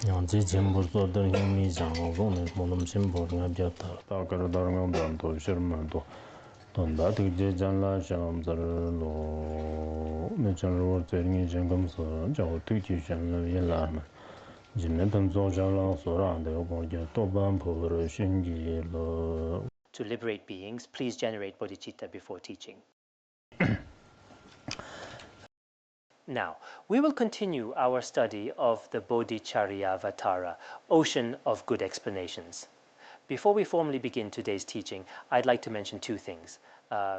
양지 Khenpo Sodargye mi 장고 공내 모놈 심보가 되었다. 다가로 다른 건 실물도 돈다 되게 잔라 샤엄자로 내전으로 되는 점검서 저 어떻게 전을 일하면 진행된 조정랑 소란데 거기에 또 반포를 신기로 To liberate beings, please generate bodhicitta before teaching. Now, we will continue our study of the Bodhicharyavatara, Ocean of Good Explanations. Before we formally begin today's teaching, I'd like to mention two things.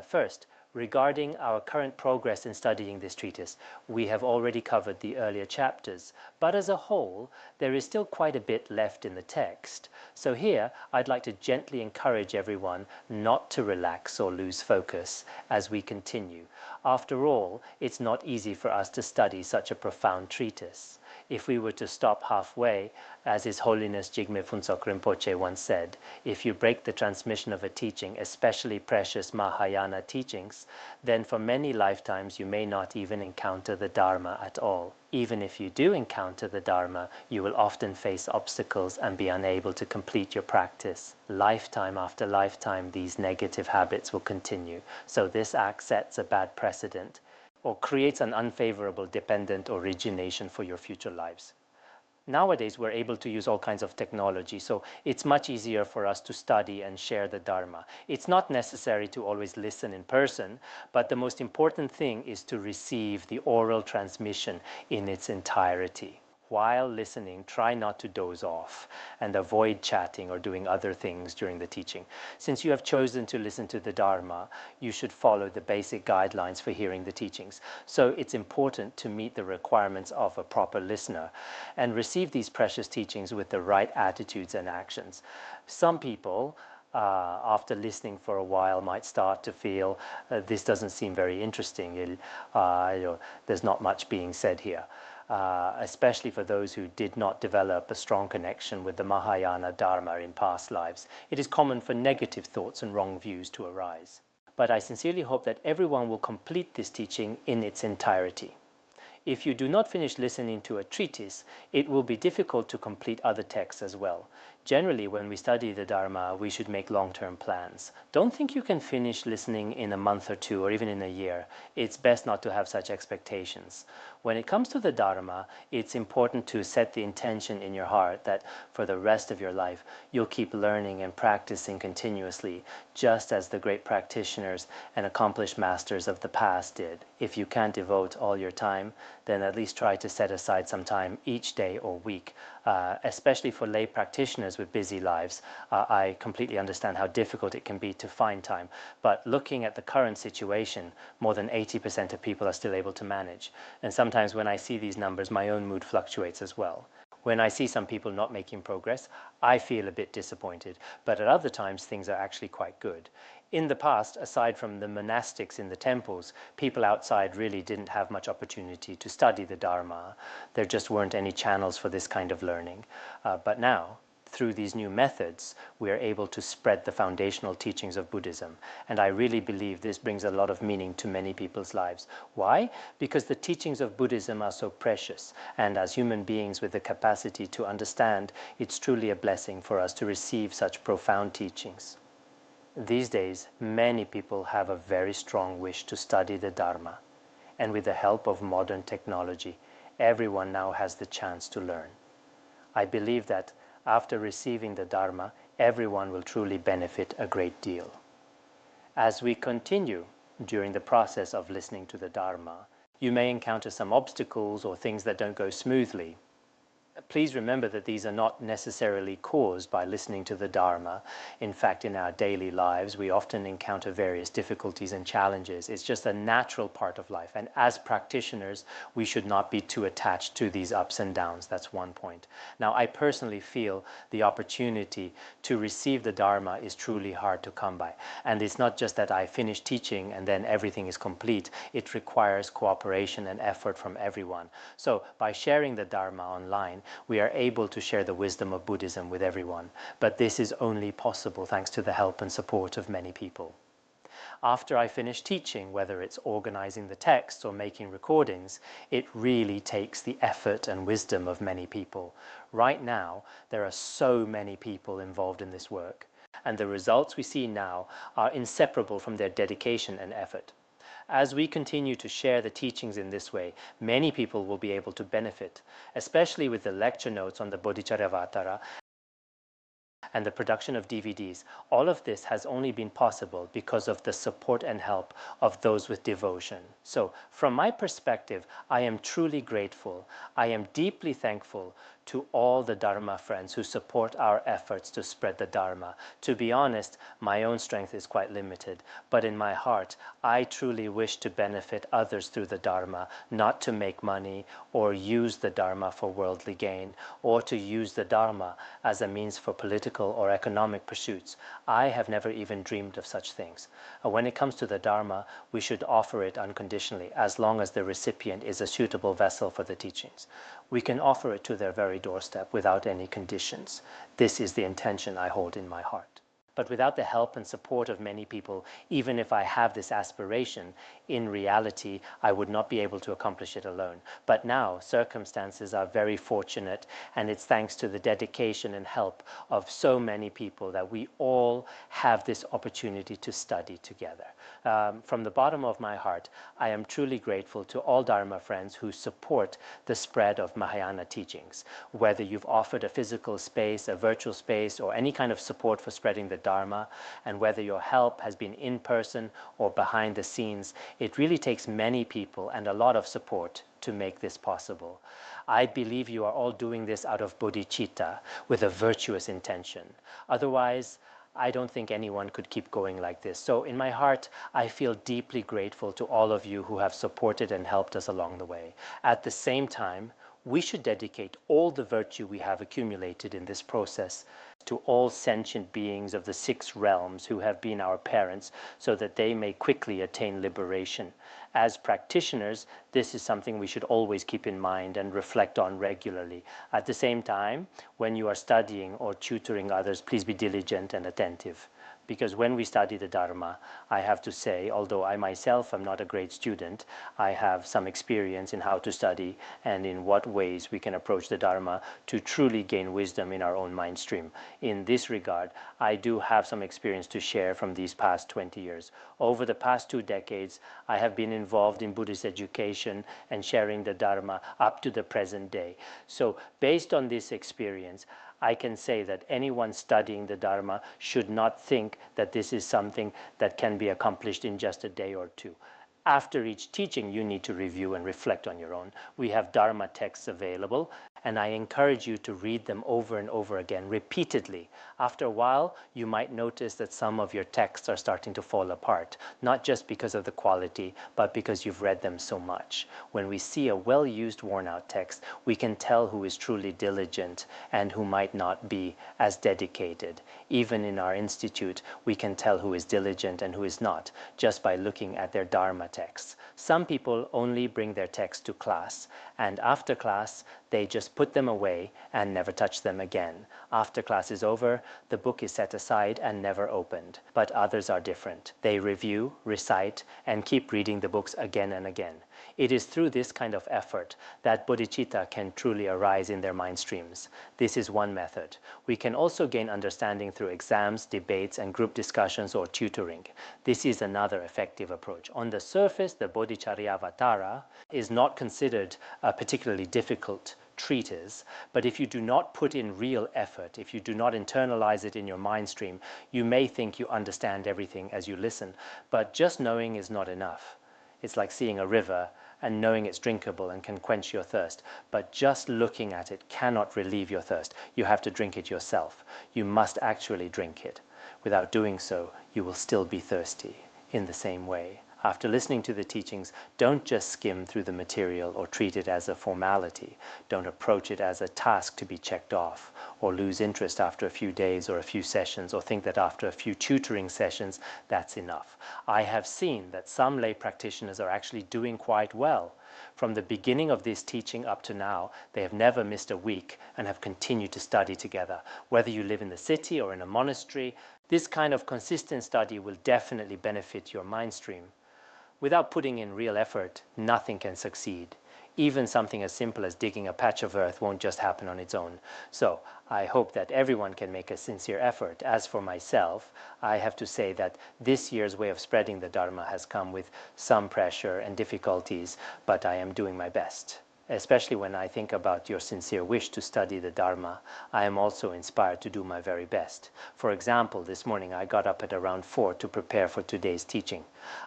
First, regarding our current progress in studying this treatise, we have already covered the earlier chapters, but as a whole, there is still quite a bit left in the text. So here, I'd like to gently encourage everyone not to relax or lose focus as we continue. After all, it's not easy for us to study such a profound treatise. If we were to stop halfway, as His Holiness Jigme Phuntsok Rinpoche once said, if you break the transmission of a teaching, especially precious Mahayana teachings, then for many lifetimes you may not even encounter the Dharma at all. Even if you do encounter the Dharma, you will often face obstacles and be unable to complete your practice. Lifetime after lifetime, these negative habits will continue. So this act sets a bad precedent, or creates an unfavorable dependent origination for your future lives. Nowadays, we're able to use all kinds of technology, so it's much easier for us to study and share the Dharma. It's not necessary to always listen in person, but the most important thing is to receive the oral transmission in its entirety. While listening, try not to doze off and avoid chatting or doing other things during the teaching. Since you have chosen to listen to the Dharma, you should follow the basic guidelines for hearing the teachings. So it's important to meet the requirements of a proper listener and receive these precious teachings with the right attitudes and actions. Some people, after listening for a while, might start to feel this doesn't seem very interesting. There's not much being said here. Especially for those who did not develop a strong connection with the Mahayana Dharma in past lives. It is common for negative thoughts and wrong views to arise. But I sincerely hope that everyone will complete this teaching in its entirety. If you do not finish listening to a treatise, it will be difficult to complete other texts as well. Generally, when we study the Dharma, we should make long-term plans. Don't think you can finish listening in a month or two, or even in a year. It's best not to have such expectations. When it comes to the Dharma, it's important to set the intention in your heart that for the rest of your life, you'll keep learning and practicing continuously, just as the great practitioners and accomplished masters of the past did. If you can't devote all your time, then at least try to set aside some time each day or week. Especially for lay practitioners with busy lives, I completely understand how difficult it can be to find time. But looking at the current situation, more than 80% of people are still able to manage. And sometimes when I see these numbers, my own mood fluctuates as well. When I see some people not making progress, I feel a bit disappointed. But at other times, things are actually quite good. In the past, aside from the monastics in the temples, people outside really didn't have much opportunity to study the Dharma. There just weren't any channels for this kind of learning. But now, through these new methods, we are able to spread the foundational teachings of Buddhism. And I really believe this brings a lot of meaning to many people's lives. Why? Because the teachings of Buddhism are so precious. And as human beings with the capacity to understand, it's truly a blessing for us to receive such profound teachings. These days, many people have a very strong wish to study the Dharma. And with the help of modern technology, everyone now has the chance to learn. I believe that after receiving the Dharma, everyone will truly benefit a great deal. As we continue during the process of listening to the Dharma, you may encounter some obstacles or things that don't go smoothly. Please remember that these are not necessarily caused by listening to the Dharma. In fact, in our daily lives, we often encounter various difficulties and challenges. It's just a natural part of life. And as practitioners, we should not be too attached to these ups and downs. That's one point. Now, I personally feel the opportunity to receive the Dharma is truly hard to come by. And it's not just that I finish teaching and then everything is complete. It requires cooperation and effort from everyone. So by sharing the Dharma online, we are able to share the wisdom of Buddhism with everyone. But this is only possible thanks to the help and support of many people. After I finish teaching, whether it's organizing the texts or making recordings, it really takes the effort and wisdom of many people. Right now, there are so many people involved in this work, and the results we see now are inseparable from their dedication and effort. As we continue to share the teachings in this way, many people will be able to benefit, especially with the lecture notes on the Bodhicharyavatara and the production of DVDs. All of this has only been possible because of the support and help of those with devotion. So, from my perspective, I am truly grateful. I am deeply thankful to all the Dharma friends who support our efforts to spread the Dharma. To be honest, my own strength is quite limited, but in my heart, I truly wish to benefit others through the Dharma, not to make money or use the Dharma for worldly gain, or to use the Dharma as a means for political or economic pursuits. I have never even dreamed of such things. When it comes to the Dharma, we should offer it unconditionally, as long as the recipient is a suitable vessel for the teachings. We can offer it to their very doorstep without any conditions. This is the intention I hold in my heart. But without the help and support of many people, even if I have this aspiration, in reality, I would not be able to accomplish it alone. But now, circumstances are very fortunate, and it's thanks to the dedication and help of so many people that we all have this opportunity to study together. From the bottom of my heart, I am truly grateful to all Dharma friends who support the spread of Mahayana teachings. Whether you've offered a physical space, a virtual space, or any kind of support for spreading the Dharma, and whether your help has been in person or behind the scenes, it really takes many people and a lot of support to make this possible. I believe you are all doing this out of bodhicitta, with a virtuous intention. Otherwise, I don't think anyone could keep going like this. So in my heart, I feel deeply grateful to all of you who have supported and helped us along the way. At the same time, we should dedicate all the virtue we have accumulated in this process to all sentient beings of the 6 realms who have been our parents, so that they may quickly attain liberation. As practitioners, this is something we should always keep in mind and reflect on regularly. At the same time, when you are studying or tutoring others, please be diligent and attentive. Because when we study the Dharma, I have to say, although I myself am not a great student, I have some experience in how to study and in what ways we can approach the Dharma to truly gain wisdom in our own mind stream. In this regard, I do have some experience to share from these past 20 years. Over the past 2 decades, I have been involved in Buddhist education and sharing the Dharma up to the present day. So based on this experience, I can say that anyone studying the Dharma should not think that this is something that can be accomplished in just a day or 2. After each teaching, you need to review and reflect on your own. We have Dharma texts available, and I encourage you to read them over and over again, repeatedly. After a while, you might notice that some of your texts are starting to fall apart, not just because of the quality, but because you've read them so much. When we see a well-used, worn-out text, we can tell who is truly diligent and who might not be as dedicated. Even in our institute, we can tell who is diligent and who is not, just by looking at their Dharma texts. Some people only bring their text to class, and after class, they just put them away and never touch them again. After class is over, the book is set aside and never opened. But others are different. They review, recite, and keep reading the books again and again. It is through this kind of effort that bodhicitta can truly arise in their mind streams. This is one method. We can also gain understanding through exams, debates, and group discussions or tutoring. This is another effective approach. On the surface, the Bodhicharyavatara is not considered a particularly difficult treatise, but if you do not put in real effort, if you do not internalize it in your mind stream, you may think you understand everything as you listen, but just knowing is not enough. It's like seeing a river and knowing it's drinkable and can quench your thirst, but just looking at it cannot relieve your thirst. You have to drink it yourself. You must actually drink it. Without doing so, you will still be thirsty. In the same way, after listening to the teachings, don't just skim through the material or treat it as a formality. Don't approach it as a task to be checked off, or lose interest after a few days or a few sessions, or think that after a few tutoring sessions, that's enough. I have seen that some lay practitioners are actually doing quite well From the beginning of this teaching up to now, they have never missed a week and have continued to study together. Whether you live in the city or in a monastery, this kind of consistent study will definitely benefit your mind stream. Without putting in real effort, nothing can succeed. Even something as simple as digging a patch of earth won't just happen on its own. So I hope that everyone can make a sincere effort. As for myself, I have to say that this year's way of spreading the Dharma has come with some pressure and difficulties, but I am doing my best. Especially when I think about your sincere wish to study the Dharma, I am also inspired to do my very best. For example, this morning I got up at around 4 to prepare for today's teaching.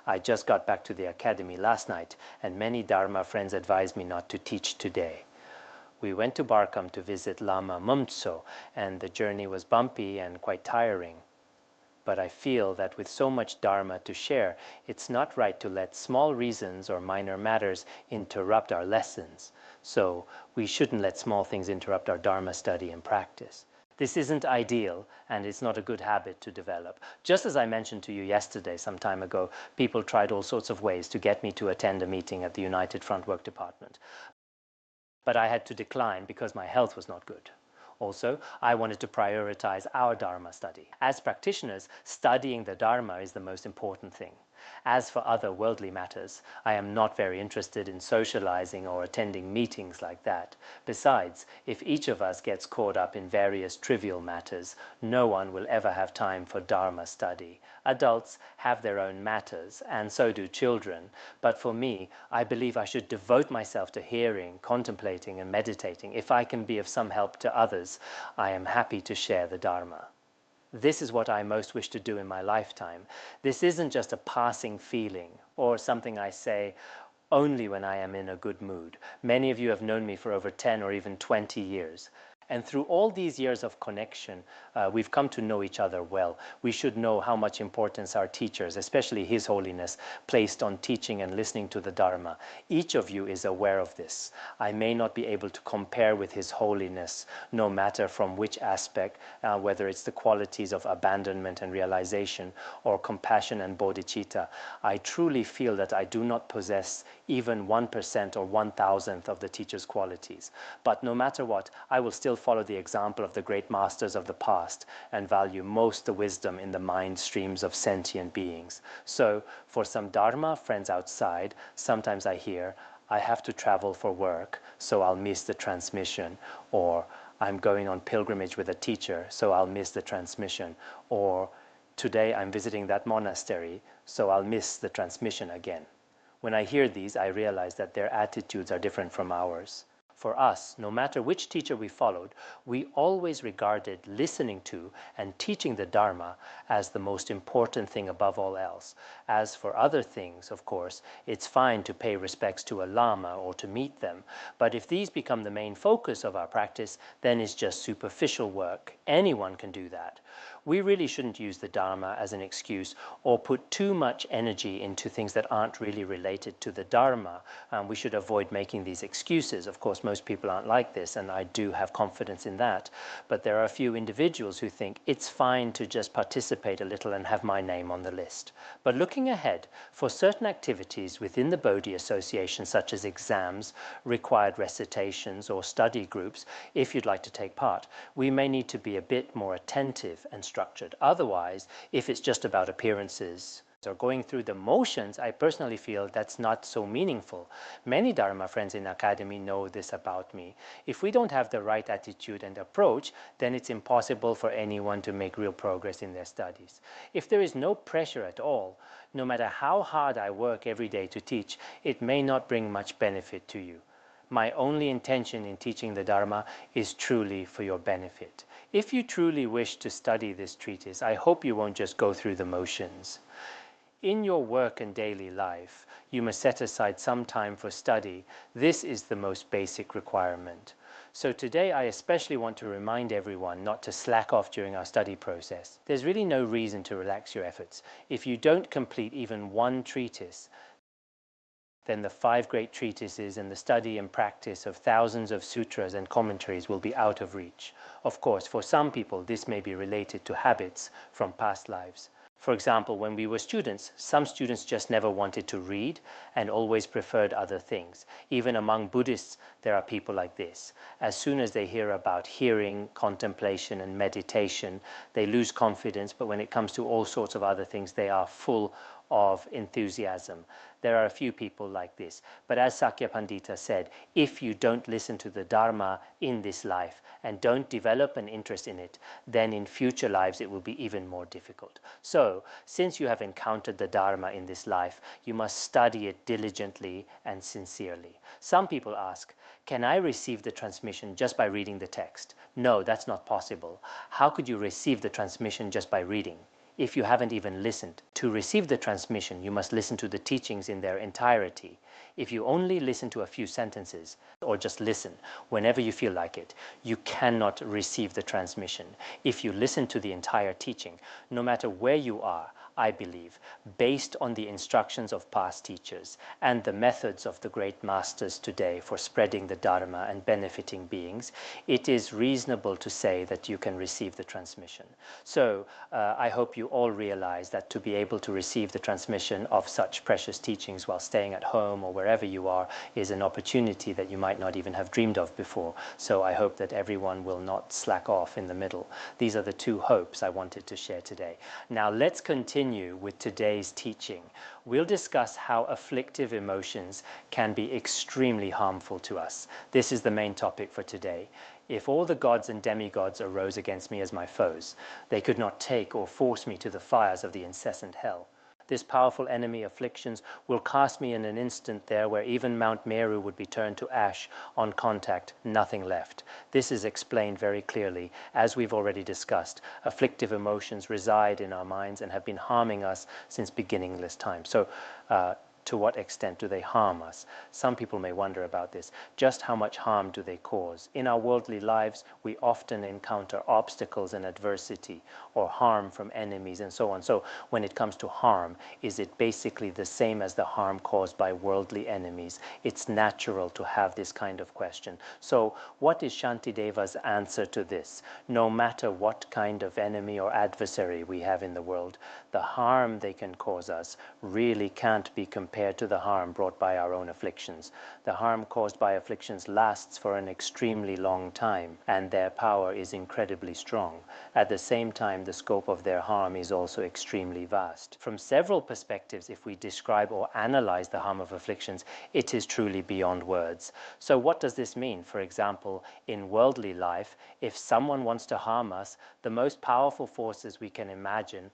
I just got back to the academy last night, and many Dharma friends advised me not to teach today. We went to Barkham to visit Lama Mumtso, and the journey was bumpy and quite tiring. But I feel that with so much Dharma to share, it's not right to let small reasons or minor matters interrupt our lessons. So we shouldn't let small things interrupt our Dharma study and practice. This isn't ideal, and it's not a good habit to develop. Just as I mentioned to you yesterday, some time ago, people tried all sorts of ways to get me to attend a meeting at the United Front Work Department. But I had to decline because my health was not good. Also, I wanted to prioritize our Dharma study. As practitioners, studying the Dharma is the most important thing. As for other worldly matters, I am not very interested in socializing or attending meetings like that. Besides, if each of us gets caught up in various trivial matters, no one will ever have time for Dharma study. Adults have their own matters, and so do children. But for me, I believe I should devote myself to hearing, contemplating, and meditating. If I can be of some help to others, I am happy to share the Dharma. This is what I most wish to do in my lifetime. This isn't just a passing feeling or something I say only when I am in a good mood. Many of you have known me for over 10 or even 20 years. And through all these years of connection, we've come to know each other well. We should know how much importance our teachers, especially His Holiness, placed on teaching and listening to the Dharma. Each of you is aware of this. I may not be able to compare with His Holiness, no matter from which aspect, whether it's the qualities of abandonment and realization or compassion and bodhicitta. I truly feel that I do not possess even 1% or 1,000th of the teacher's qualities. But no matter what, I will still follow the example of the great masters of the past and value most the wisdom in the mind streams of sentient beings. So, for some Dharma friends outside, sometimes I hear, I have to travel for work, so I'll miss the transmission, or I'm going on pilgrimage with a teacher, so I'll miss the transmission, or today I'm visiting that monastery, so I'll miss the transmission again. When I hear these, I realize that their attitudes are different from ours. For us, no matter which teacher we followed, we always regarded listening to and teaching the Dharma as the most important thing above all else. As for other things, of course, it's fine to pay respects to a Lama or to meet them, but if these become the main focus of our practice, then it's just superficial work. Anyone can do that. We really shouldn't use the Dharma as an excuse or put too much energy into things that aren't really related to the Dharma. We should avoid making these excuses. Of course, most people aren't like this, and I do have confidence in that. But there are a few individuals who think it's fine to just participate a little and have my name on the list. But looking ahead, for certain activities within the Bodhi Association, such as exams, required recitations, or study groups, if you'd like to take part, we may need to be a bit more attentive and structured. Otherwise, if it's just about appearances or going through the motions, I personally feel that's not so meaningful. Many Dharma friends in Academy know this about me. If we don't have the right attitude and approach, then it's impossible for anyone to make real progress in their studies. If there is no pressure at all, no matter how hard I work every day to teach, it may not bring much benefit to you. My only intention in teaching the Dharma is truly for your benefit. If you truly wish to study this treatise, I hope you won't just go through the motions. In your work and daily life, you must set aside some time for study. This is the most basic requirement. So today I especially want to remind everyone not to slack off during our study process. There's really no reason to relax your efforts. If you don't complete even one treatise, then the 5 great treatises and the study and practice of thousands of sutras and commentaries will be out of reach. Of course, for some people, this may be related to habits from past lives. For example, when we were students, some students just never wanted to read and always preferred other things. Even among Buddhists, there are people like this. As soon as they hear about hearing, contemplation, and meditation, they lose confidence, but when it comes to all sorts of other things, they are full of enthusiasm. There are a few people like this. But as Sakya Pandita said, if you don't listen to the Dharma in this life and don't develop an interest in it, then in future lives it will be even more difficult. So, since you have encountered the Dharma in this life, you must study it diligently and sincerely. Some people ask, can I receive the transmission just by reading the text? No, that's not possible. How could you receive the transmission just by reading if you haven't even listened? To receive the transmission, you must listen to the teachings in their entirety. If you only listen to a few sentences, or just listen whenever you feel like it, you cannot receive the transmission. If you listen to the entire teaching, no matter where you are, I believe, based on the instructions of past teachers and the methods of the great masters today for spreading the Dharma and benefiting beings, it is reasonable to say that you can receive the transmission. So I hope you all realize that to be able to receive the transmission of such precious teachings while staying at home or wherever you are is an opportunity that you might not even have dreamed of before. So I hope that everyone will not slack off in the middle. These are the two hopes I wanted to share today. Now let's continue with today's teaching. We'll discuss how afflictive emotions can be extremely harmful to us. This is the main topic for today. If all the gods and demigods arose against me as my foes, they could not take or force me to the fires of the incessant hell. This powerful enemy, afflictions, will cast me in an instant there where even Mount Meru would be turned to ash on contact, nothing left. This is explained very clearly. As we've already discussed, afflictive emotions reside in our minds and have been harming us since beginningless time. So, to what extent do they harm us? Some people may wonder about this. Just how much harm do they cause? In our worldly lives, we often encounter obstacles and adversity or harm from enemies and so on. So when it comes to harm, is it basically the same as the harm caused by worldly enemies? It's natural to have this kind of question. So what is Shantideva's answer to this? No matter what kind of enemy or adversary we have in the world, the harm they can cause us really can't be compared to the harm brought by our own afflictions. The harm caused by afflictions lasts for an extremely long time, and their power is incredibly strong. At the same time, the scope of their harm is also extremely vast. From several perspectives, if we describe or analyze the harm of afflictions, it is truly beyond words. So what does this mean? For example, in worldly life, if someone wants to harm us, the most powerful forces we can imagine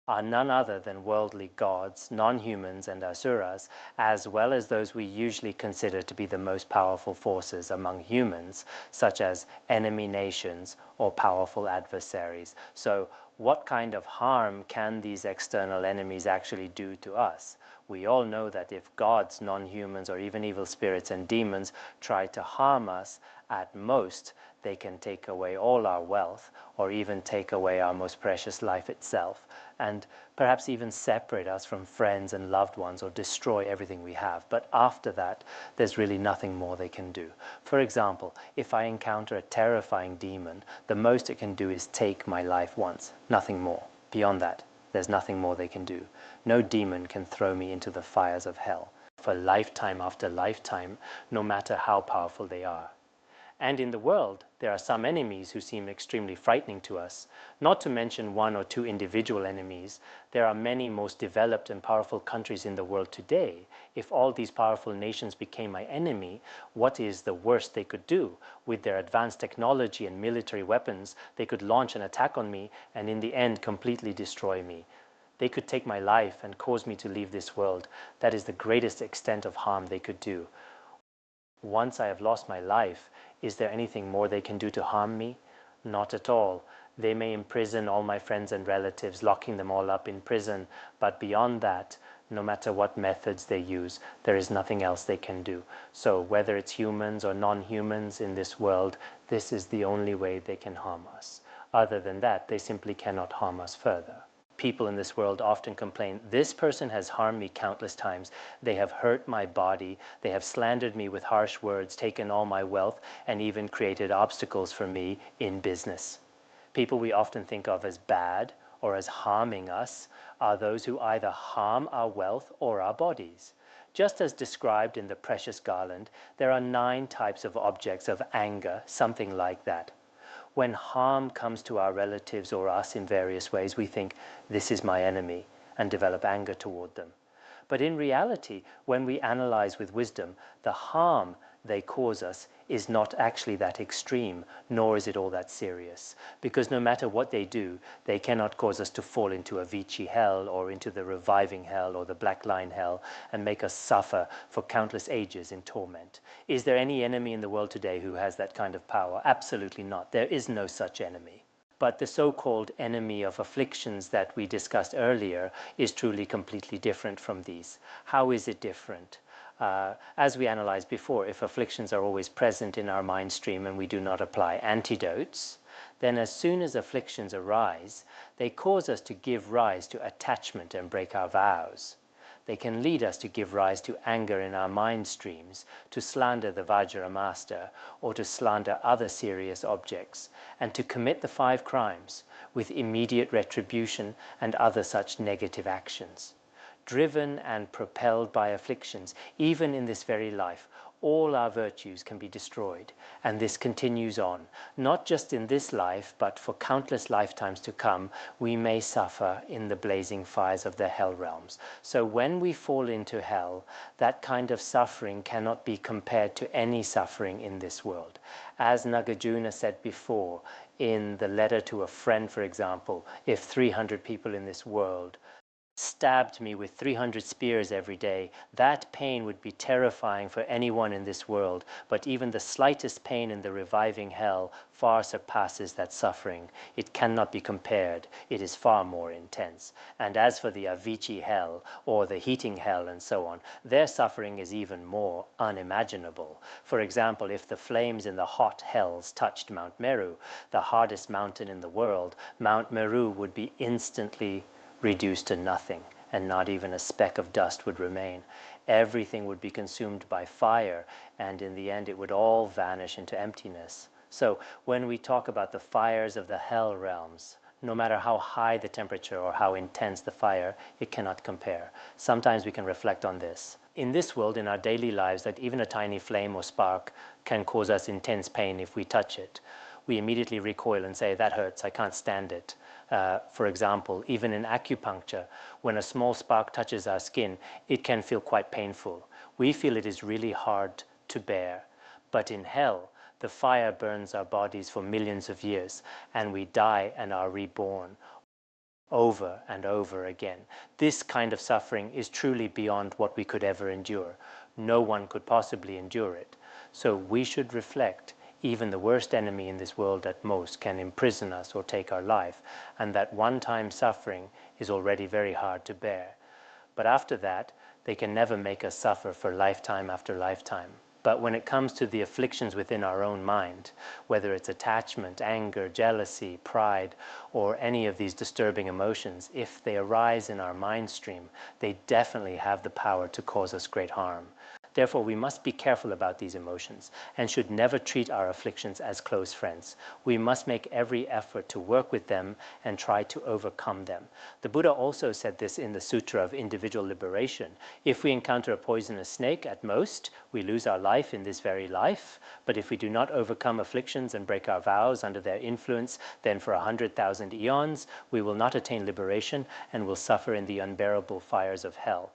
are none other than worldly gods, non-humans and asuras, as well as those we usually consider to be the most powerful forces among humans, such as enemy nations or powerful adversaries. So what kind of harm can these external enemies actually do to us? We all know that if gods, non-humans, or even evil spirits and demons try to harm us, at most they can take away all our wealth or even take away our most precious life itself, and perhaps even separate us from friends and loved ones or destroy everything we have. But after that, there's really nothing more they can do. For example, if I encounter a terrifying demon, the most it can do is take my life once, nothing more. Beyond that, there's nothing more they can do. No demon can throw me into the fires of hell for lifetime after lifetime, no matter how powerful they are. And in the world, there are some enemies who seem extremely frightening to us. Not to mention one or two individual enemies, there are many most developed and powerful countries in the world today. If all these powerful nations became my enemy, what is the worst they could do? With their advanced technology and military weapons, they could launch an attack on me and in the end completely destroy me. They could take my life and cause me to leave this world. That is the greatest extent of harm they could do. Once I have lost my life, is there anything more they can do to harm me? Not at all. They may imprison all my friends and relatives, locking them all up in prison, but beyond that, no matter what methods they use, there is nothing else they can do. So whether it's humans or non-humans in this world, this is the only way they can harm us. Other than that, they simply cannot harm us further. People in this world often complain, this person has harmed me countless times. They have hurt my body. They have slandered me with harsh words, taken all my wealth, and even created obstacles for me in business. People we often think of as bad or as harming us are those who either harm our wealth or our bodies. Just as described in the precious garland, there are 9 types of objects of anger, something like that. When harm comes to our relatives or us in various ways, we think, this is my enemy, and develop anger toward them. But in reality, when we analyze with wisdom, the harm they cause us is not actually that extreme, nor is it all that serious. Because no matter what they do, they cannot cause us to fall into a Vichy hell or into the reviving hell or the black line hell and make us suffer for countless ages in torment. Is there any enemy in the world today who has that kind of power? Absolutely not. There is no such enemy. But the so-called enemy of afflictions that we discussed earlier is truly completely different from these. How is it different? As we analyzed before, if afflictions are always present in our mind stream and we do not apply antidotes, then as soon as afflictions arise, they cause us to give rise to attachment and break our vows. They can lead us to give rise to anger in our mind streams, to slander the Vajra master, or to slander other serious objects, and to commit the 5 crimes with immediate retribution and other such negative actions. Driven and propelled by afflictions, even in this very life, all our virtues can be destroyed, and this continues on. Not just in this life, but for countless lifetimes to come, we may suffer in the blazing fires of the hell realms. So when we fall into hell, that kind of suffering cannot be compared to any suffering in this world. As Nagarjuna said before, in the letter to a friend, for example, if 300 people in this world stabbed me with 300 spears every day, that pain would be terrifying for anyone in this world, but even the slightest pain in the reviving hell far surpasses that suffering. It cannot be compared. It is far more intense. And as for the Avicii hell, or the heating hell and so on, their suffering is even more unimaginable. For example, if the flames in the hot hells touched Mount Meru, the hardest mountain in the world, Mount Meru would be instantly reduced to nothing, and not even a speck of dust would remain. Everything would be consumed by fire, and in the end it would all vanish into emptiness. So when we talk about the fires of the hell realms, no matter how high the temperature or how intense the fire, it cannot compare. Sometimes we can reflect on this. In this world, in our daily lives, that even a tiny flame or spark can cause us intense pain if we touch it. We immediately recoil and say, that hurts, I can't stand it. For example, even in acupuncture, when a small spark touches our skin, it can feel quite painful. We feel it is really hard to bear. But in hell, the fire burns our bodies for millions of years, and we die and are reborn over and over again. This kind of suffering is truly beyond what we could ever endure. No one could possibly endure it. So we should reflect. Even the worst enemy in this world at most can imprison us or take our life, and that one-time suffering is already very hard to bear. But after that, they can never make us suffer for lifetime after lifetime. But when it comes to the afflictions within our own mind, whether it's attachment, anger, jealousy, pride, or any of these disturbing emotions, if they arise in our mind stream, they definitely have the power to cause us great harm. Therefore, we must be careful about these emotions and should never treat our afflictions as close friends. We must make every effort to work with them and try to overcome them. The Buddha also said this in the Sutra of Individual Liberation. If we encounter a poisonous snake, at most, we lose our life in this very life. But if we do not overcome afflictions and break our vows under their influence, then for 100,000 eons, we will not attain liberation and will suffer in the unbearable fires of hell.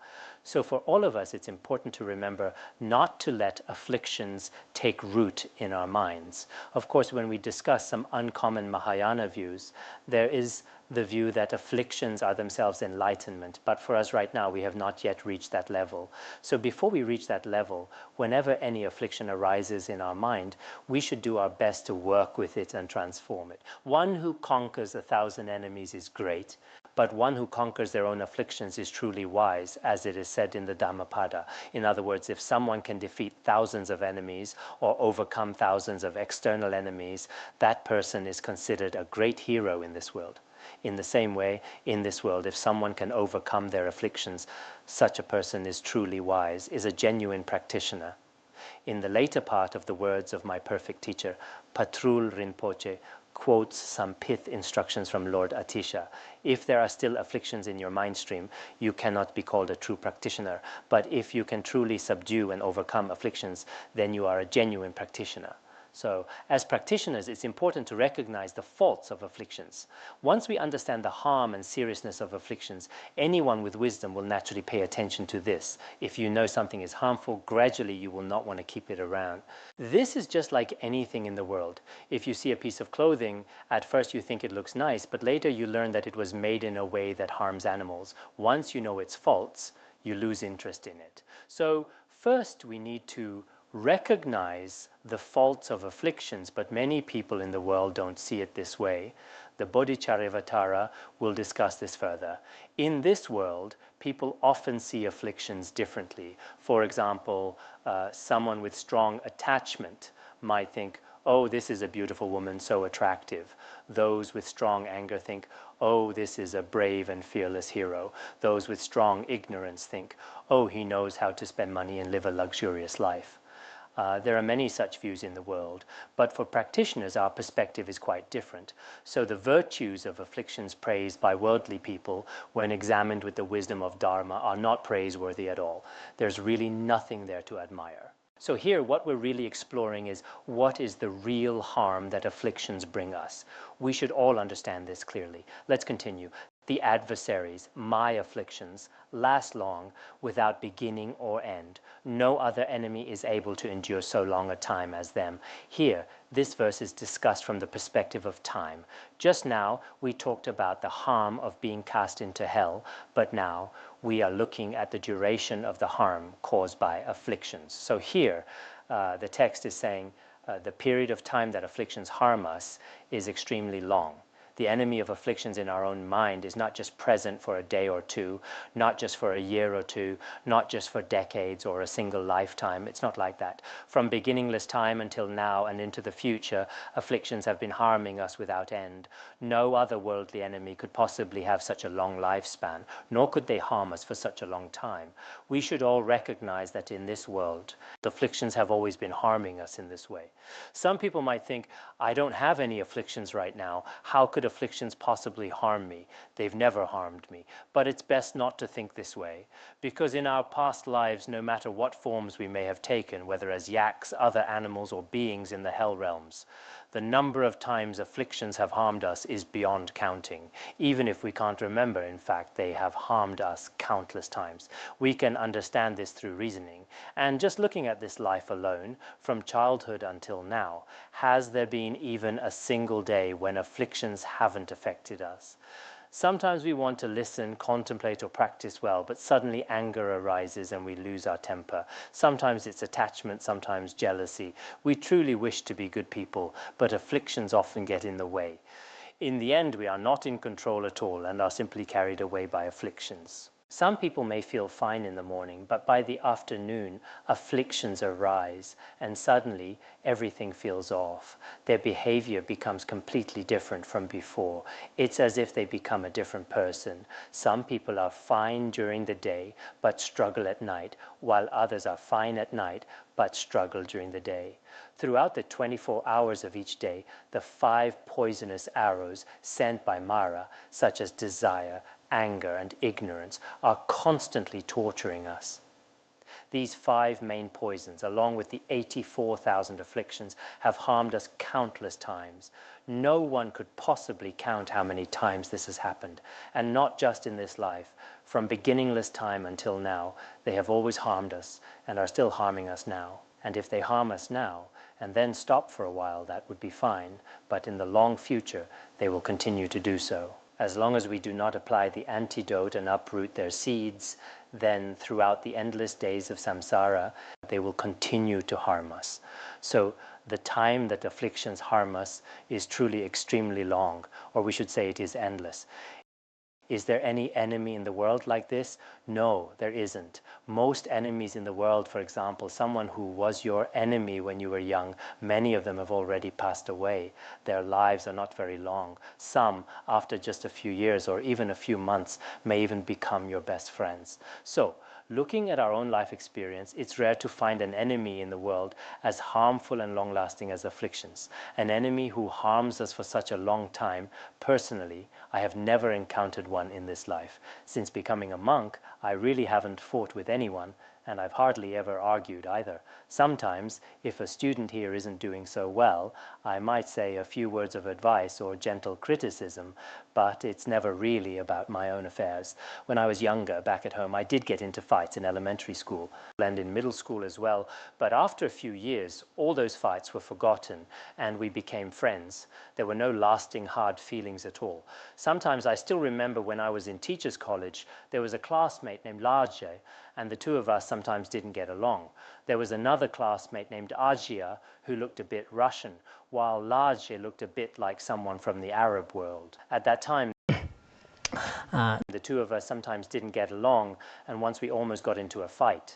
So for all of us, it's important to remember not to let afflictions take root in our minds. Of course, when we discuss some uncommon Mahayana views, there is the view that afflictions are themselves enlightenment. But for us right now, we have not yet reached that level. So before we reach that level, whenever any affliction arises in our mind, we should do our best to work with it and transform it. One who conquers 1,000 enemies is great, but one who conquers their own afflictions is truly wise, as it is said in the Dhammapada. In other words, if someone can defeat thousands of enemies or overcome thousands of external enemies, that person is considered a great hero in this world. In the same way, in this world, if someone can overcome their afflictions, such a person is truly wise, is a genuine practitioner. in the later part of the words of my perfect teacher, Patrul Rinpoche quotes some pith instructions from Lord Atisha. If there are still afflictions in your mind stream, you cannot be called a true practitioner. But if you can truly subdue and overcome afflictions, then you are a genuine practitioner. So, as practitioners, it's important to recognize the faults of afflictions. Once we understand the harm and seriousness of afflictions, anyone with wisdom will naturally pay attention to this. If you know something is harmful, gradually you will not want to keep it around. This is just like anything in the world. If you see a piece of clothing, at first you think it looks nice, but later you learn that it was made in a way that harms animals. Once you know its faults, you lose interest in it. So, first we need to recognize the faults of afflictions, but many people in the world don't see it this way. The Bodhisattva will discuss this further. In this world, people often see afflictions differently. For example, someone with strong attachment might think, oh, this is a beautiful woman, so attractive. Those with strong anger think, oh, this is a brave and fearless hero. Those with strong ignorance think, oh, he knows how to spend money and live a luxurious life. There are many such views in the world, but for practitioners our perspective is quite different. So the virtues of afflictions praised by worldly people, when examined with the wisdom of Dharma, are not praiseworthy at all. There's really nothing there to admire. So here what we're really exploring is what is the real harm that afflictions bring us. We should all understand this clearly. Let's continue. The adversaries, my afflictions, last long without beginning or end. No other enemy is able to endure so long a time as them. Here, this verse is discussed from the perspective of time. Just now, we talked about the harm of being cast into hell, but now we are looking at the duration of the harm caused by afflictions. So here, the text is saying the period of time that afflictions harm us is extremely long. The enemy of afflictions in our own mind is not just present for a day or two, not just for a year or two, not just for decades or a single lifetime. It's not like that. From beginningless time until now and into the future, afflictions have been harming us without end. No other worldly enemy could possibly have such a long lifespan, nor could they harm us for such a long time. We should all recognize that in this world, the afflictions have always been harming us in this way. Some people might think, I don't have any afflictions right now. How could afflictions possibly harm me? They've never harmed me. But it's best not to think this way, because in our past lives, no matter what forms we may have taken, whether as yaks, other animals, or beings in the hell realms, the number of times afflictions have harmed us is beyond counting. Even if we can't remember, in fact, they have harmed us countless times. We can understand this through reasoning. And just looking at this life alone, from childhood until now, has there been even a single day when afflictions haven't affected us? Sometimes we want to listen, contemplate, or practice well, but suddenly anger arises and we lose our temper. Sometimes it's attachment, sometimes jealousy. We truly wish to be good people, but afflictions often get in the way. In the end, we are not in control at all and are simply carried away by afflictions. Some people may feel fine in the morning, but by the afternoon, afflictions arise, and suddenly everything feels off. Their behavior becomes completely different from before. It's as if they become a different person. Some people are fine during the day, but struggle at night, while others are fine at night, but struggle during the day. Throughout the 24 hours of each day, the 5 poisonous arrows sent by Mara, such as desire, anger, and ignorance, are constantly torturing us. These 5 main poisons, along with the 84,000 afflictions, have harmed us countless times. No one could possibly count how many times this has happened, and not just in this life. From beginningless time until now, they have always harmed us and are still harming us now. And if they harm us now and then stop for a while, that would be fine, but in the long future, they will continue to do so. As long as we do not apply the antidote and uproot their seeds, then throughout the endless days of samsara, they will continue to harm us. So the time that afflictions harm us is truly extremely long, or we should say it is endless. Is there any enemy in the world like this? No, there isn't. Most enemies in the world, for example, someone who was your enemy when you were young, many of them have already passed away. Their lives are not very long. Some, after just a few years or even a few months, may even become your best friends. So, looking at our own life experience, it's rare to find an enemy in the world as harmful and long-lasting as afflictions. An enemy who harms us for such a long time. Personally, I have never encountered one in this life. Since becoming a monk, I really haven't fought with anyone, and I've hardly ever argued either. Sometimes, if a student here isn't doing so well, I might say a few words of advice or gentle criticism, but it's never really about my own affairs. When I was younger, back at home, I did get into fights in elementary school and in middle school as well, but after a few years, all those fights were forgotten and we became friends. There were no lasting hard feelings at all. Sometimes I still remember when I was in teachers' college, there was a classmate named Larje, and the two of us sometimes didn't get along. There was another classmate named Ajia who looked a bit Russian, while Larje looked a bit like someone from the Arab world. At that time, the two of us sometimes didn't get along, and once we almost got into a fight.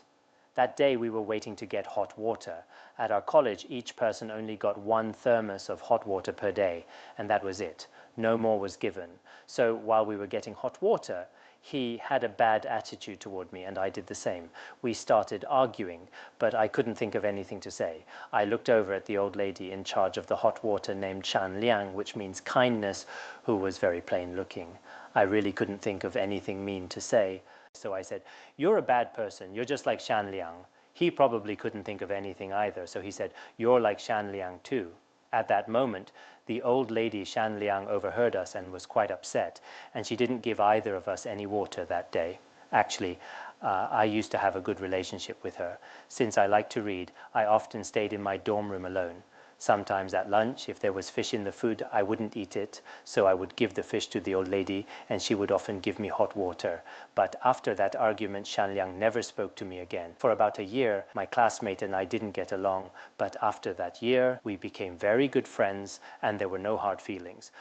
That day we were waiting to get hot water. At our college, each person only got 1 thermos of hot water per day, and that was it. No more was given. So while we were getting hot water, he had a bad attitude toward me, and I did the same. We started arguing, but I couldn't think of anything to say. I looked over at the old lady in charge of the hot water named Shan Liang, which means kindness, who was very plain looking. I really couldn't think of anything mean to say. So I said, "You're a bad person. You're just like Shan Liang." He probably couldn't think of anything either, so he said, "You're like Shan Liang too." At that moment, the old lady Shan Liang overheard us and was quite upset, and she didn't give either of us any water that day. Actually, I used to have a good relationship with her. Since I like to read, I often stayed in my dorm room alone. Sometimes at lunch, if there was fish in the food, I wouldn't eat it, so I would give the fish to the old lady, and she would often give me hot water. But after that argument, Shan Liang never spoke to me again. For about a year, my classmate and I didn't get along, but after that year, we became very good friends, and there were no hard feelings.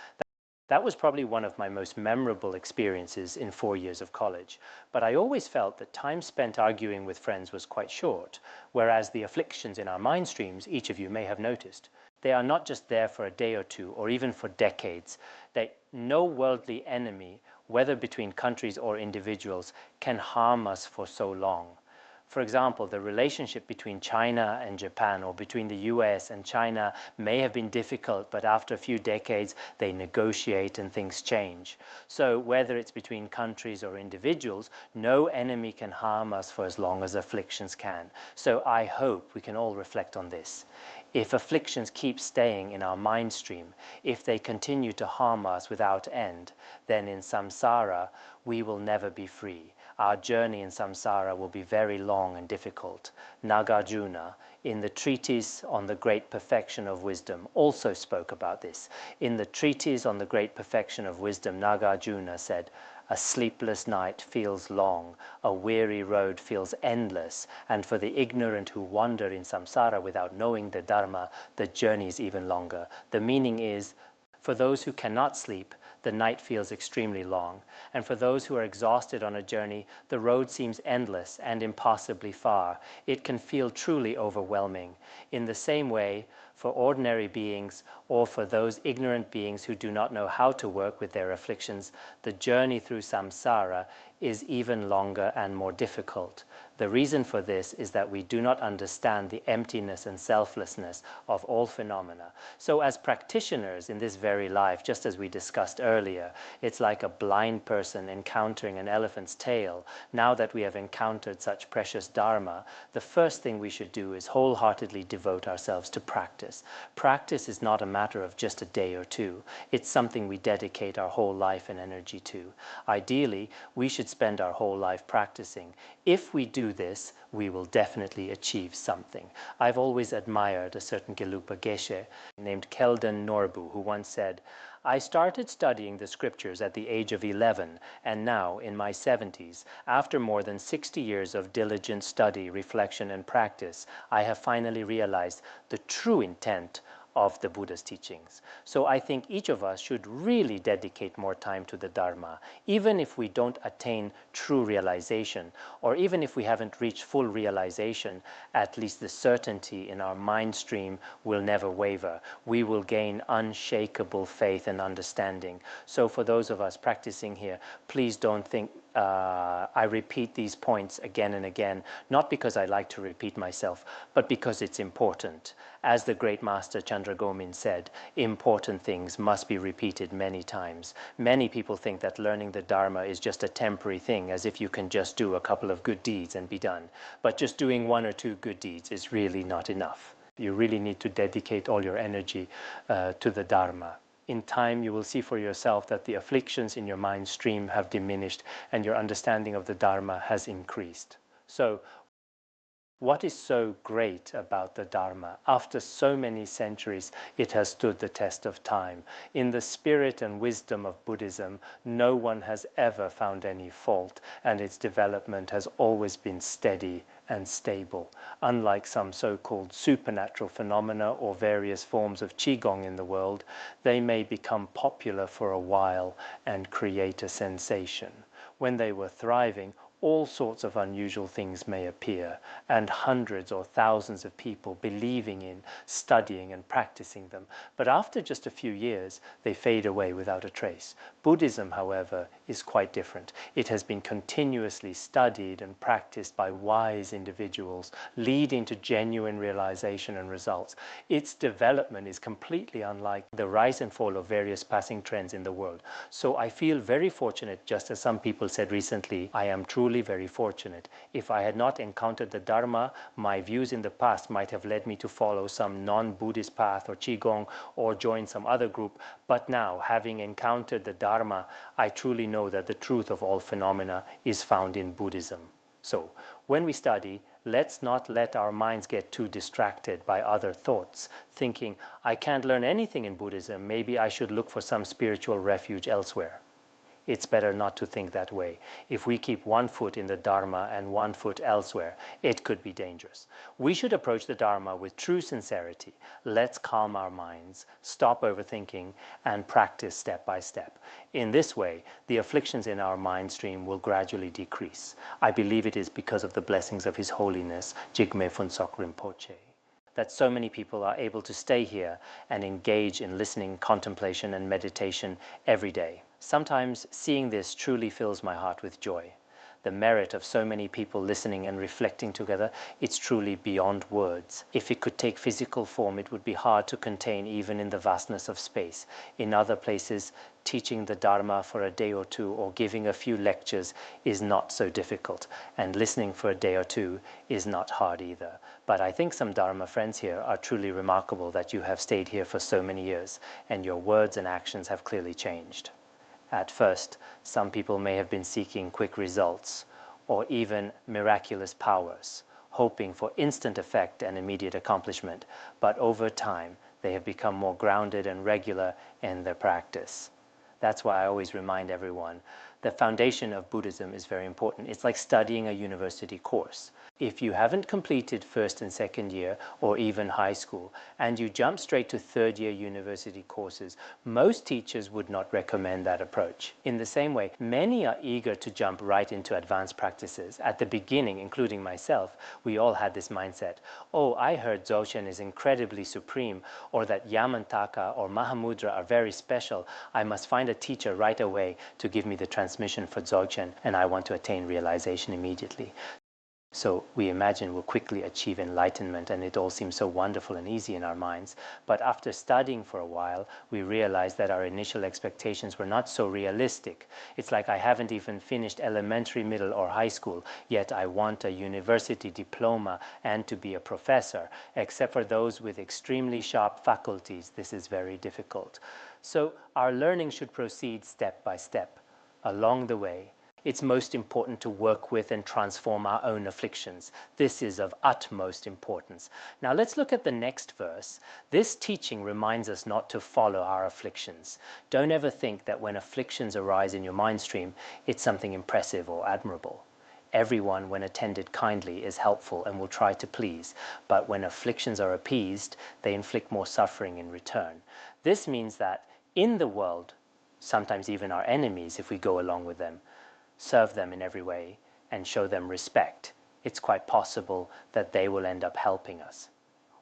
That was probably one of my most memorable experiences in 4 years of college. But I always felt that time spent arguing with friends was quite short, whereas the afflictions in our mind streams, each of you may have noticed, they are not just there for a day or two, or even for decades. That no worldly enemy, whether between countries or individuals, can harm us for so long. For example, the relationship between China and Japan, or between the US and China, may have been difficult, but after a few decades, they negotiate and things change. So whether it's between countries or individuals, no enemy can harm us for as long as afflictions can. So I hope we can all reflect on this. If afflictions keep staying in our mind stream, if they continue to harm us without end, then in samsara, we will never be free. Our journey in samsara will be very long and difficult. Nagarjuna, in the treatise on the great perfection of wisdom, also spoke about this. In the treatise on the great perfection of wisdom, Nagarjuna said, "A sleepless night feels long, a weary road feels endless, and for the ignorant who wander in samsara without knowing the Dharma, the journey is even longer." The meaning is, for those who cannot sleep, the night feels extremely long, and for those who are exhausted on a journey, the road seems endless and impossibly far. It can feel truly overwhelming. In the same way, for ordinary beings, or for those ignorant beings who do not know how to work with their afflictions, the journey through samsara is even longer and more difficult. The reason for this is that we do not understand the emptiness and selflessness of all phenomena. So as practitioners in this very life, just as we discussed earlier, it's like a blind person encountering an elephant's tail. Now that we have encountered such precious Dharma, the first thing we should do is wholeheartedly devote ourselves to practice. Practice is not a matter of just a day or two. It's something we dedicate our whole life and energy to. Ideally, we should spend our whole life practicing. If we do this, we will definitely achieve something. I've always admired a certain Gelugpa Geshe named Kelden Norbu, who once said, "I started studying the scriptures at the age of 11, and now, in my 70s, after more than 60 years of diligent study, reflection, and practice, I have finally realized the true intent of the Buddha's teachings." So I think each of us should really dedicate more time to the Dharma, even if we don't attain true realization, or even if we haven't reached full realization, at least the certainty in our mind stream will never waver. We will gain unshakable faith and understanding. So for those of us practicing here, please don't think I repeat these points again and again, not because I like to repeat myself, but because it's important. As the great master Chandra Gomin said, important things must be repeated many times. Many people think that learning the Dharma is just a temporary thing, as if you can just do a couple of good deeds and be done. But just doing 1 or 2 good deeds is really not enough. You really need to dedicate all your energy to the Dharma. In time, you will see for yourself that the afflictions in your mind stream have diminished and your understanding of the Dharma has increased. So, what is so great about the Dharma? After so many centuries, it has stood the test of time. In the spirit and wisdom of Buddhism, no one has ever found any fault, and its development has always been steady and stable. Unlike some so-called supernatural phenomena or various forms of Qigong in the world, they may become popular for a while and create a sensation. When they were thriving, all sorts of unusual things may appear, and hundreds or thousands of people believing in, studying and practicing them. But after just a few years, they fade away without a trace. Buddhism, however, is quite different. It has been continuously studied and practiced by wise individuals, leading to genuine realization and results. Its development is completely unlike the rise and fall of various passing trends in the world. So I feel very fortunate, just as some people said recently, I am truly very fortunate. If I had not encountered the Dharma, my views in the past might have led me to follow some non-Buddhist path or Qigong or join some other group. But now, having encountered the Dharma, I truly know that the truth of all phenomena is found in Buddhism. So, when we study, let's not let our minds get too distracted by other thoughts, thinking, I can't learn anything in Buddhism, maybe I should look for some spiritual refuge elsewhere. It's better not to think that way. If we keep 1 foot in the Dharma and 1 foot elsewhere, it could be dangerous. We should approach the Dharma with true sincerity. Let's calm our minds, stop overthinking, and practice step by step. In this way, the afflictions in our mind stream will gradually decrease. I believe it is because of the blessings of His Holiness, Jigme Phuntsok Rinpoche, that so many people are able to stay here and engage in listening, contemplation, and meditation every day. Sometimes seeing this truly fills my heart with joy. The merit of so many people listening and reflecting together, it's truly beyond words. If it could take physical form, it would be hard to contain even in the vastness of space. In other places, teaching the Dharma for a day or 2 or giving a few lectures is not so difficult, and listening for a day or 2 is not hard either. But I think some Dharma friends here are truly remarkable that you have stayed here for so many years, and your words and actions have clearly changed. At first, some people may have been seeking quick results or even miraculous powers, hoping for instant effect and immediate accomplishment, but over time they have become more grounded and regular in their practice. That's why I always remind everyone, the foundation of Buddhism is very important. It's like studying a university course. If you haven't completed 1st and 2nd year or even high school, and you jump straight to 3rd year university courses, most teachers would not recommend that approach. In the same way, many are eager to jump right into advanced practices. At the beginning, including myself, we all had this mindset, oh, I heard Dzogchen is incredibly supreme, or that Yamantaka or Mahamudra are very special. I must find a teacher right away to give me the transmission for Dzogchen, and I want to attain realization immediately. So we imagine we'll quickly achieve enlightenment, and it all seems so wonderful and easy in our minds. But after studying for a while, we realize that our initial expectations were not so realistic. It's like I haven't even finished elementary, middle, or high school, yet I want a university diploma and to be a professor. Except for those with extremely sharp faculties, this is very difficult. So our learning should proceed step by step. Along the way, it's most important to work with and transform our own afflictions. This is of utmost importance. Now let's look at the next verse. This teaching reminds us not to follow our afflictions. Don't ever think that when afflictions arise in your mind stream, it's something impressive or admirable. Everyone, when attended kindly, is helpful and will try to please. But when afflictions are appeased, they inflict more suffering in return. This means that in the world, sometimes even our enemies, if we go along with them, serve them in every way and show them respect, it's quite possible that they will end up helping us.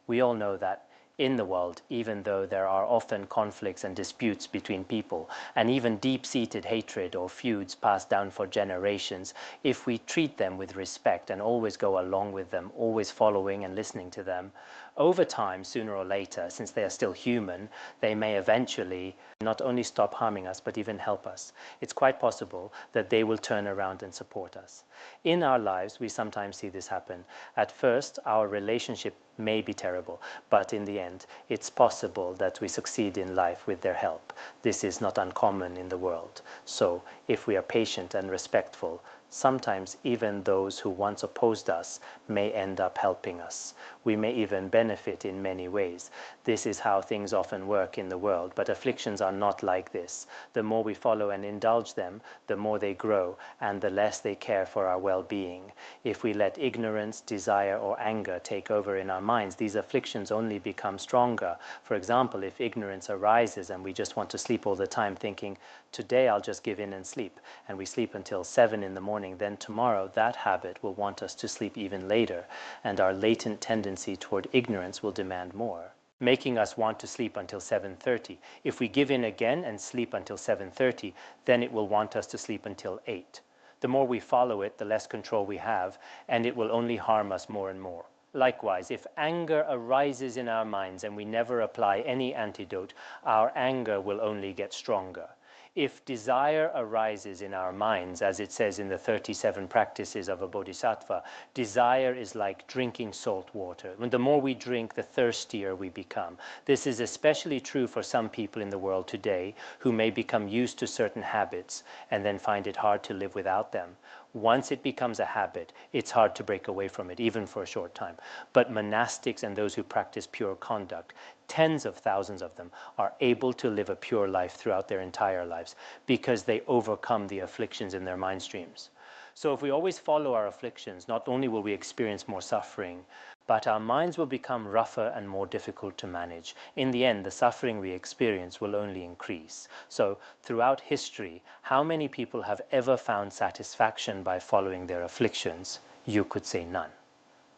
We all know that in the world, even though there are often conflicts and disputes between people, and even deep-seated hatred or feuds passed down for generations, if we treat them with respect and always go along with them, always following and listening to them, over time, sooner or later, since they are still human, they may eventually not only stop harming us, but even help us. It's quite possible that they will turn around and support us. In our lives, we sometimes see this happen. At first, our relationship may be terrible, but in the end, it's possible that we succeed in life with their help. This is not uncommon in the world. So, if we are patient and respectful, sometimes even those who once opposed us may end up helping us. We may even benefit in many ways. This is how things often work in the world, but afflictions are not like this. The more we follow and indulge them, the more they grow, and the less they care for our well-being. If we let ignorance, desire, or anger take over in our minds, these afflictions only become stronger. For example, if ignorance arises and we just want to sleep all the time thinking, today I'll just give in and sleep, and we sleep until 7 in the morning, then tomorrow that habit will want us to sleep even later, and our latent tendency toward ignorance will demand more, making us want to sleep until 7:30. If we give in again and sleep until 7:30, then it will want us to sleep until 8. The more we follow it, the less control we have, and it will only harm us more and more. Likewise, if anger arises in our minds and we never apply any antidote, our anger will only get stronger. If desire arises in our minds, as it says in the 37 practices of a bodhisattva, desire is like drinking salt water. The more we drink, the thirstier we become. This is especially true for some people in the world today who may become used to certain habits and then find it hard to live without them. Once it becomes a habit, it's hard to break away from it, even for a short time. But monastics and those who practice pure conduct, tens of thousands of them, are able to live a pure life throughout their entire lives because they overcome the afflictions in their mind streams. So if we always follow our afflictions, not only will we experience more suffering, but our minds will become rougher and more difficult to manage. In the end, the suffering we experience will only increase. So throughout history, how many people have ever found satisfaction by following their afflictions? You could say none.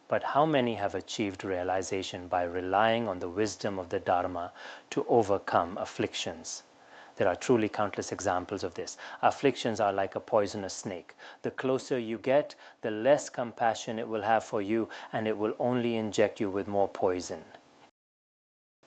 But how many have achieved realization by relying on the wisdom of the Dharma to overcome afflictions? There are truly countless examples of this. Afflictions are like a poisonous snake. The closer you get, the less compassion it will have for you, and it will only inject you with more poison.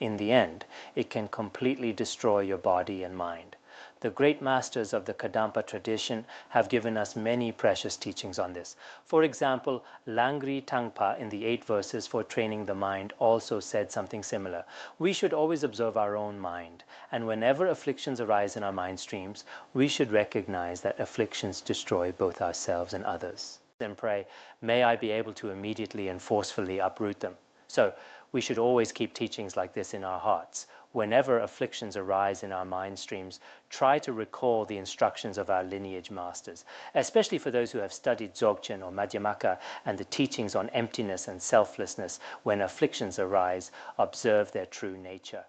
In the end, it can completely destroy your body and mind. The great masters of the Kadampa tradition have given us many precious teachings on this. For example, Langri Tangpa in the 8 verses for training the mind also said something similar. We should always observe our own mind, and whenever afflictions arise in our mind streams, we should recognize that afflictions destroy both ourselves and others. And pray, may I be able to immediately and forcefully uproot them. So, we should always keep teachings like this in our hearts. Whenever afflictions arise in our mind streams, try to recall the instructions of our lineage masters, especially for those who have studied Dzogchen or Madhyamaka and the teachings on emptiness and selflessness. When afflictions arise, observe their true nature.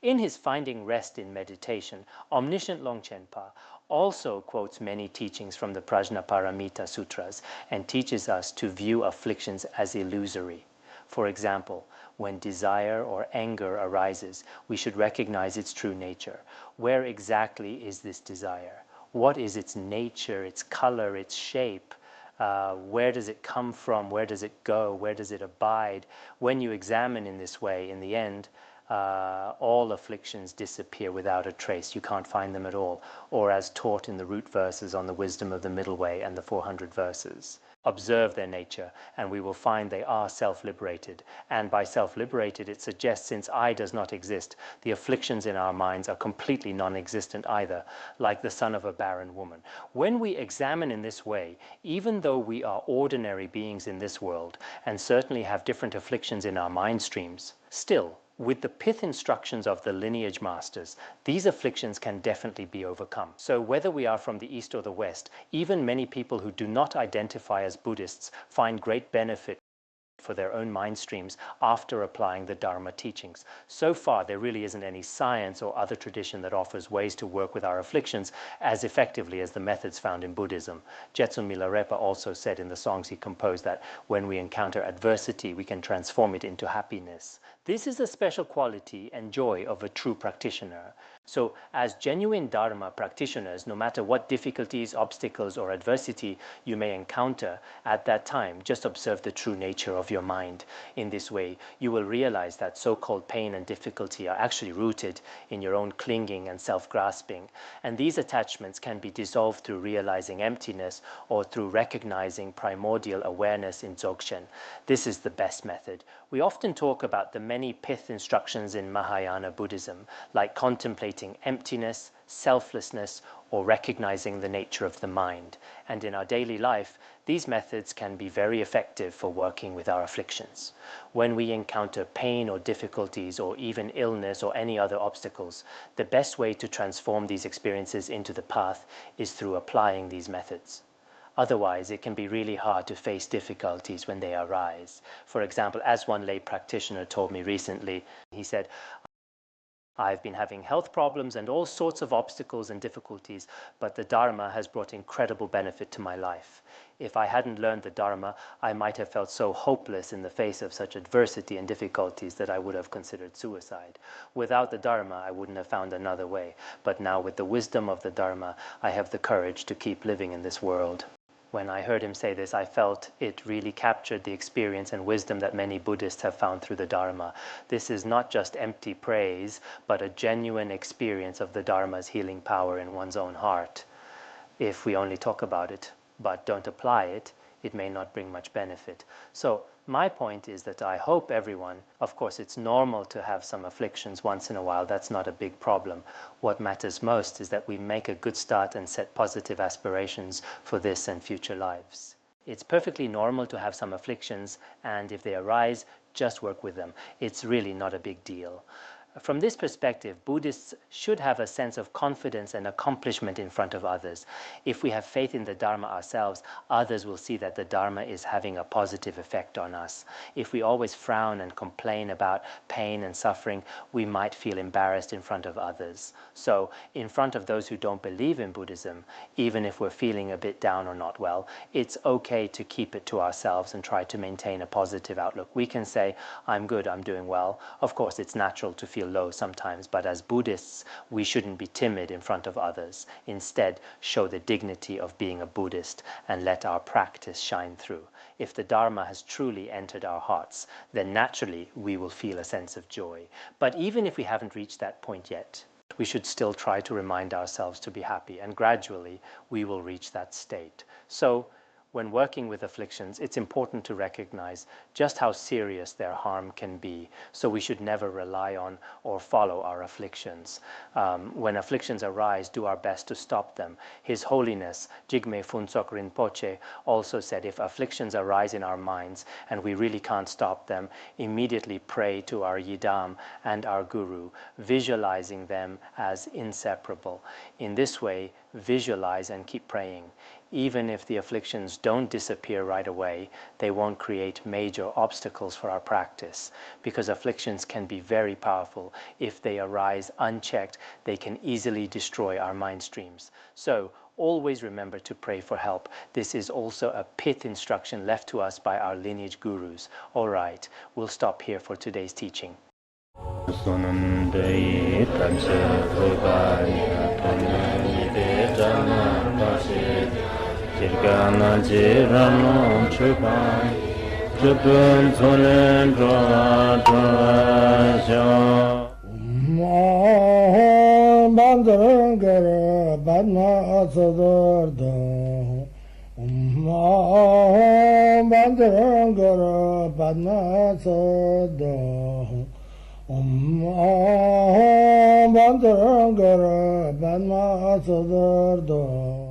In his Finding Rest in Meditation, Omniscient Longchenpa also quotes many teachings from the Prajnaparamita Sutras and teaches us to view afflictions as illusory. For example, when desire or anger arises, we should recognize its true nature. Where exactly is this desire? What is its nature, its color, its shape? Where does it come from? Where does it go? Where does it abide? When you examine in this way, in the end, all afflictions disappear without a trace. You can't find them at all, or as taught in the root verses on the wisdom of the middle way and the 400 verses. Observe their nature, and we will find they are self-liberated. And by self-liberated, it suggests since I does not exist, the afflictions in our minds are completely non-existent either, like the son of a barren woman. When we examine in this way, even though we are ordinary beings in this world, and certainly have different afflictions in our mind streams, still, with the pith instructions of the lineage masters, these afflictions can definitely be overcome. So whether we are from the East or the West, even many people who do not identify as Buddhists find great benefit for their own mind streams after applying the Dharma teachings. So far, there really isn't any science or other tradition that offers ways to work with our afflictions as effectively as the methods found in Buddhism. Jetsun Milarepa also said in the songs he composed that when we encounter adversity, we can transform it into happiness. This is a special quality and joy of a true practitioner. So, as genuine Dharma practitioners, no matter what difficulties, obstacles, or adversity you may encounter at that time, just observe the true nature of your mind. In this way, you will realize that so-called pain and difficulty are actually rooted in your own clinging and self-grasping. And these attachments can be dissolved through realizing emptiness or through recognizing primordial awareness in Dzogchen. This is the best method. We often talk about the many pith instructions in Mahayana Buddhism, like contemplating emptiness, selflessness, or recognizing the nature of the mind. And in our daily life, these methods can be very effective for working with our afflictions. When we encounter pain or difficulties or even illness or any other obstacles, the best way to transform these experiences into the path is through applying these methods. Otherwise, it can be really hard to face difficulties when they arise. For example, as one lay practitioner told me recently, he said, I've been having health problems and all sorts of obstacles and difficulties, but the Dharma has brought incredible benefit to my life. If I hadn't learned the Dharma, I might have felt so hopeless in the face of such adversity and difficulties that I would have considered suicide. Without the Dharma, I wouldn't have found another way. But now with the wisdom of the Dharma, I have the courage to keep living in this world. When I heard him say this, I felt it really captured the experience and wisdom that many Buddhists have found through the Dharma. This is not just empty praise, but a genuine experience of the Dharma's healing power in one's own heart. If we only talk about it, but don't apply it, it may not bring much benefit. So my point is that I hope everyone, of course it's normal to have some afflictions once in a while, that's not a big problem. What matters most is that we make a good start and set positive aspirations for this and future lives. It's perfectly normal to have some afflictions, and if they arise, just work with them. It's really not a big deal. From this perspective, Buddhists should have a sense of confidence and accomplishment in front of others. If we have faith in the Dharma ourselves, others will see that the Dharma is having a positive effect on us. If we always frown and complain about pain and suffering, we might feel embarrassed in front of others. So, in front of those who don't believe in Buddhism, even if we're feeling a bit down or not well, it's okay to keep it to ourselves and try to maintain a positive outlook. We can say, I'm good, I'm doing well. Of course, it's natural to feel low sometimes, but as Buddhists, we shouldn't be timid in front of others. Instead, show the dignity of being a Buddhist and let our practice shine through. If the Dharma has truly entered our hearts, then naturally we will feel a sense of joy. But even if we haven't reached that point yet, we should still try to remind ourselves to be happy, and gradually we will reach that state. So, when working with afflictions, it's important to recognize just how serious their harm can be. So we should never rely on or follow our afflictions. When afflictions arise, do our best to stop them. His Holiness, Jigme Phuntsok Rinpoche, also said if afflictions arise in our minds and we really can't stop them, immediately pray to our Yidam and our Guru, visualizing them as inseparable. In this way, visualize and keep praying. Even if the afflictions don't disappear right away, they won't create major obstacles for our practice, because afflictions can be very powerful. If they arise unchecked, they can easily destroy our mind streams. So, always remember to pray for help. This is also a pith instruction left to us by our lineage gurus. All right, we'll stop here for today's teaching. Kirgana jirano chupai, chupun sonen droa droa bandangara badna asadarda bandangara badna asadarda bandangara badna asadarda